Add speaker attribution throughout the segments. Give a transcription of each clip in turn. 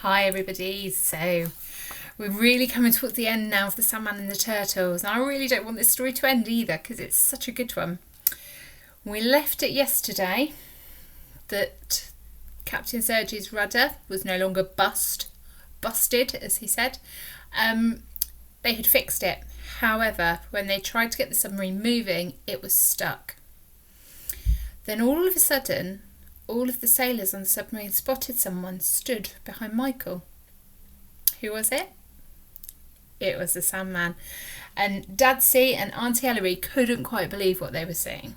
Speaker 1: Hi everybody, so we're really coming towards the end now of the Sandman and the Turtles, and I really don't want this story to end either because it's such a good one. We left it yesterday that Captain Sergi's rudder was no longer busted as he said. They had fixed it. However, when they tried to get the submarine moving, it was stuck. Then all of a sudden, all of the sailors on the submarine spotted someone stood behind Michael. Who was it? It was the Sandman. And Dadsy and Auntie Ellery couldn't quite believe what they were seeing.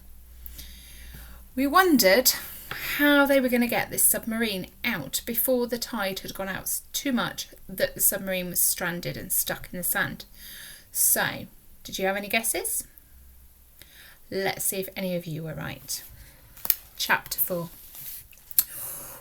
Speaker 1: We wondered how they were going to get this submarine out before the tide had gone out too much that the submarine was stranded and stuck in the sand. So, did you have any guesses? Let's see if any of you were right. Chapter 4.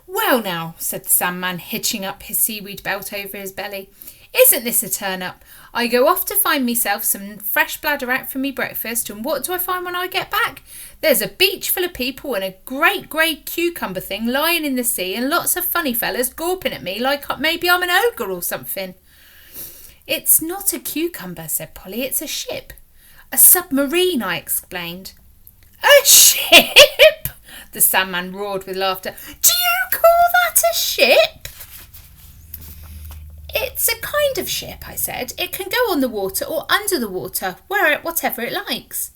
Speaker 1: Well now, said the Sandman, hitching up his seaweed belt over his belly. Isn't this a turn-up? I go off to find myself some fresh bladderwrack for me breakfast, and what do I find when I get back? There's a beach full of people and a great grey cucumber thing lying in the sea, and lots of funny fellas gawping at me like maybe I'm an ogre or something. It's not a cucumber, said Polly, it's a ship. A submarine, I explained. A ship? The Sandman roared with laughter. Do you call that a ship? It's a kind of ship, I said. It can go on the water or under the water, whatever it likes.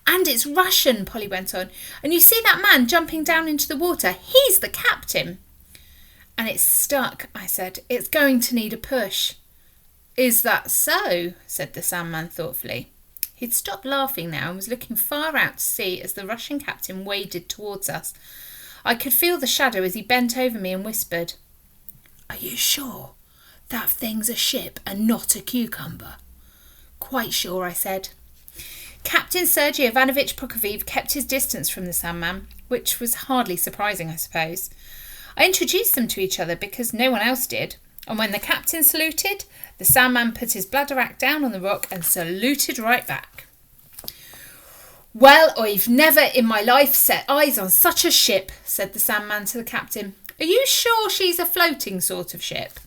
Speaker 1: And it's Russian, Polly went on. And you see that man jumping down into the water? He's the captain. And it's stuck, I said. It's going to need a push. Is that so? Said the Sandman thoughtfully. He'd stopped laughing now and was looking far out to sea as the Russian captain waded towards us. I could feel the shadow as he bent over me and whispered, Are you sure that thing's a ship and not a cucumber? Quite sure, I said. Captain Sergei Ivanovich Prokofiev kept his distance from the Sandman, which was hardly surprising, I suppose. I introduced them to each other because no one else did, and when the captain saluted, the Sandman put his bladderwrack down on the rock and saluted right back. Well, I've never in my life set eyes on such a ship, said the Sandman to the captain. Are you sure she's a floating sort of ship?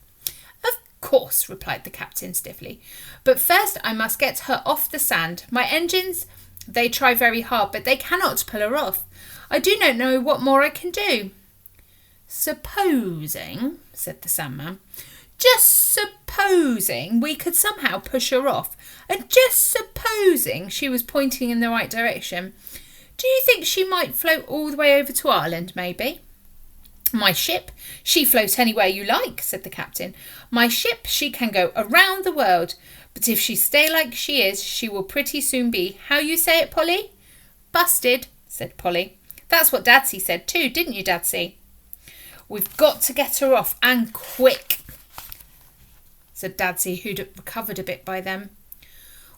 Speaker 1: Of course, replied the captain stiffly. But first I must get her off the sand. My engines, they try very hard, but they cannot pull her off. I do not know what more I can do. Supposing, said the Sandman, just supposing we could somehow push her off, and just supposing she was pointing in the right direction, do you think she might float all the way over to Ireland, maybe? My ship, she float anywhere you like, said the captain. My ship, she can go around the world, but if she stay like she is, she will pretty soon be, how you say it, Polly? Busted, said Polly. That's what Dadsy said too, didn't you, Dadsy? We've got to get her off, and quick, said Dadsy, who'd recovered a bit by then.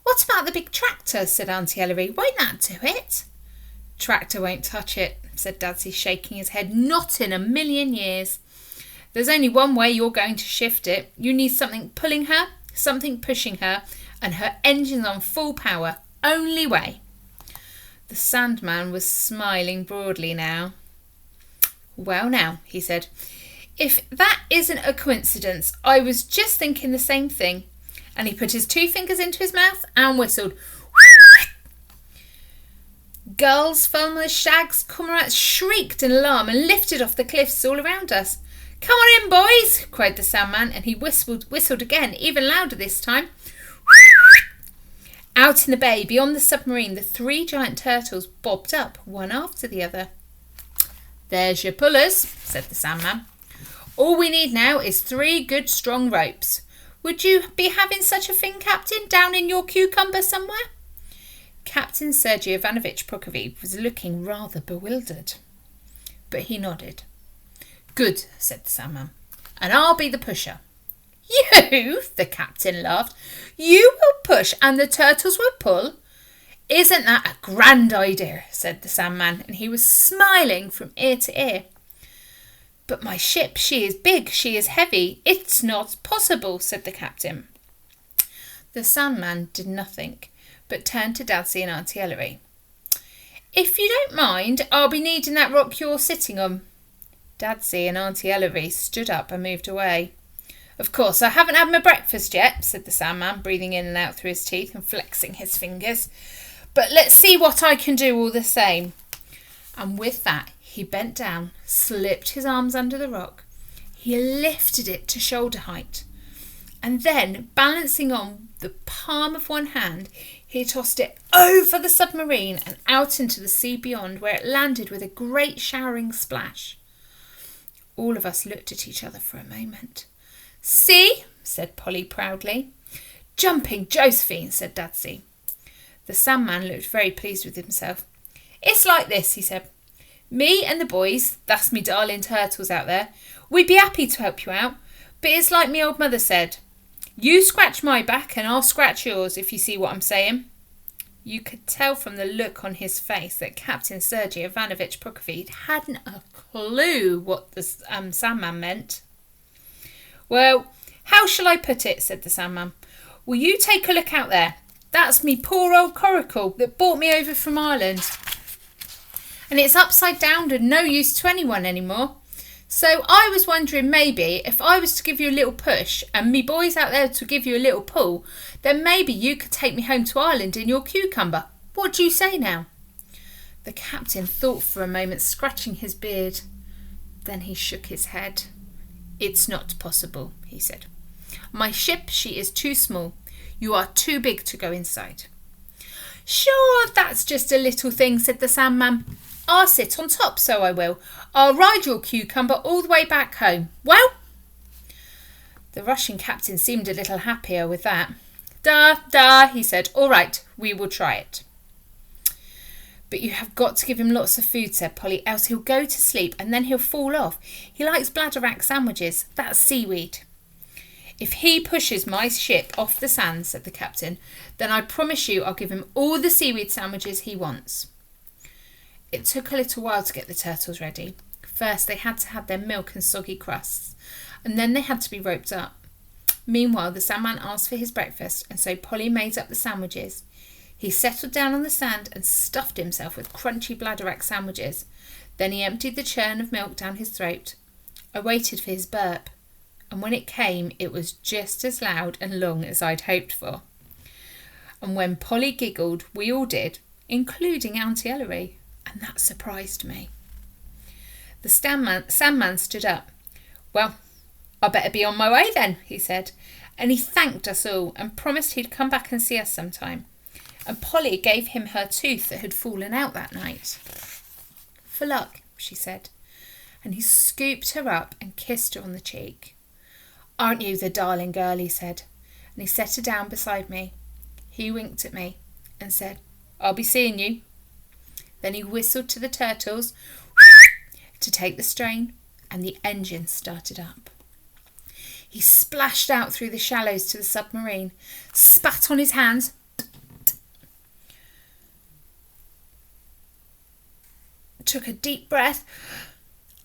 Speaker 1: What about the big tractor, said Auntie Ellery. Won't that do it? Tractor won't touch it, said Dadsy, shaking his head. Not in a million years. There's only one way you're going to shift it. You need something pulling her, something pushing her, and her engines on full power. Only way. The Sandman was smiling broadly now. Well now, he said, if that isn't a coincidence, I was just thinking the same thing. And he put his 2 fingers into his mouth and whistled. Gulls, fulmars, shags, cormorants shrieked in alarm and lifted off the cliffs all around us. Come on in, boys, cried the Sandman, and he whistled again, even louder this time. Out in the bay, beyond the submarine, the 3 giant turtles bobbed up, one after the other. There's your pullers, said the Sandman. All we need now is 3 good strong ropes. Would you be having such a thing, Captain, down in your cucumber somewhere? Captain Sergei Ivanovich Prokofiev was looking rather bewildered, but he nodded. Good, said the Sandman, and I'll be the pusher. You, the captain laughed. You will push and the turtles will pull? Isn't that a grand idea, said the Sandman, and he was smiling from ear to ear. But my ship, she is big, she is heavy. It's not possible, said the captain. The Sandman did nothing, but turned to Dadsy and Auntie Ellery. If you don't mind, I'll be needing that rock you're sitting on. Dadsy and Auntie Ellery stood up and moved away. Of course, I haven't had my breakfast yet, said the Sandman, breathing in and out through his teeth and flexing his fingers. But let's see what I can do all the same. And with that, he bent down, slipped his arms under the rock. He lifted it to shoulder height. And then, balancing on the palm of one hand, he tossed it over the submarine and out into the sea beyond, where it landed with a great showering splash. All of us looked at each other for a moment. See, said Polly proudly. Jumping Josephine, said Dadsy. The Sandman looked very pleased with himself. It's like this, he said. Me and the boys, that's me darling turtles out there, we'd be happy to help you out, but it's like me old mother said. You scratch my back and I'll scratch yours, if you see what I'm saying. You could tell from the look on his face that Captain Sergei Ivanovich Prokofiev hadn't a clue what the Sandman meant. Well, how shall I put it, said the Sandman. Will you take a look out there? That's me poor old coracle that brought me over from Ireland. And it's upside down and no use to anyone anymore. So I was wondering maybe if I was to give you a little push and me boys out there to give you a little pull, then maybe you could take me home to Ireland in your cucumber. What do you say now? The captain thought for a moment, scratching his beard. Then he shook his head. It's not possible, he said. My ship, she is too small. You are too big to go inside. Sure, that's just a little thing, said the Sandman. I'll sit on top, so I will. I'll ride your cucumber all the way back home. Well? The Russian captain seemed a little happier with that. Da, he said. All right, we will try it. But you have got to give him lots of food, said Polly, else he'll go to sleep and then he'll fall off. He likes bladderwrack sandwiches. That's seaweed. If he pushes my ship off the sand, said the captain, then I promise you I'll give him all the seaweed sandwiches he wants. It took a little while to get the turtles ready. First, they had to have their milk and soggy crusts, and then they had to be roped up. Meanwhile, the Sandman asked for his breakfast, and so Polly made up the sandwiches. He settled down on the sand and stuffed himself with crunchy bladderwrack sandwiches. Then he emptied the churn of milk down his throat. I waited for his burp, and when it came, it was just as loud and long as I'd hoped for. And when Polly giggled, we all did, including Auntie Ellery. And that surprised me. The Sandman stood up. Well, I better be on my way then, he said. And he thanked us all and promised he'd come back and see us sometime. And Polly gave him her tooth that had fallen out that night. For luck, she said. And he scooped her up and kissed her on the cheek. Aren't you the darling girl, he said. And he set her down beside me. He winked at me and said, I'll be seeing you. Then he whistled to the turtles to take the strain, and the engine started up. He splashed out through the shallows to the submarine, spat on his hands, took a deep breath,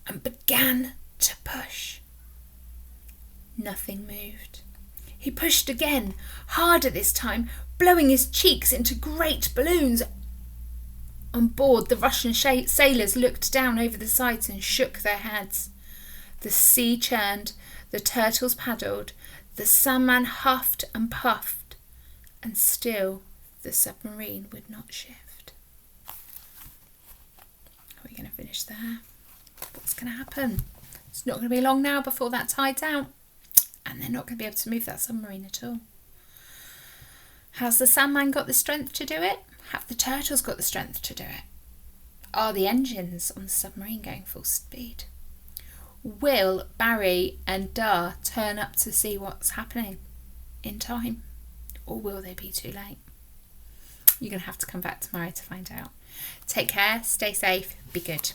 Speaker 1: and began to push. Nothing moved. He pushed again, harder this time, blowing his cheeks into great balloons. On board, the Russian sailors looked down over the sides and shook their heads. The sea churned, the turtles paddled, the Sandman huffed and puffed, and still the submarine would not shift. Are we going to finish there? What's going to happen? It's not going to be long now before that tides out, and they're not going to be able to move that submarine at all. Has the Sandman got the strength to do it? Have the turtles got the strength to do it? Are the engines on the submarine going full speed? Will Barry and Dar turn up to see what's happening in time? Or will they be too late? You're going to have to come back tomorrow to find out. Take care, stay safe, be good.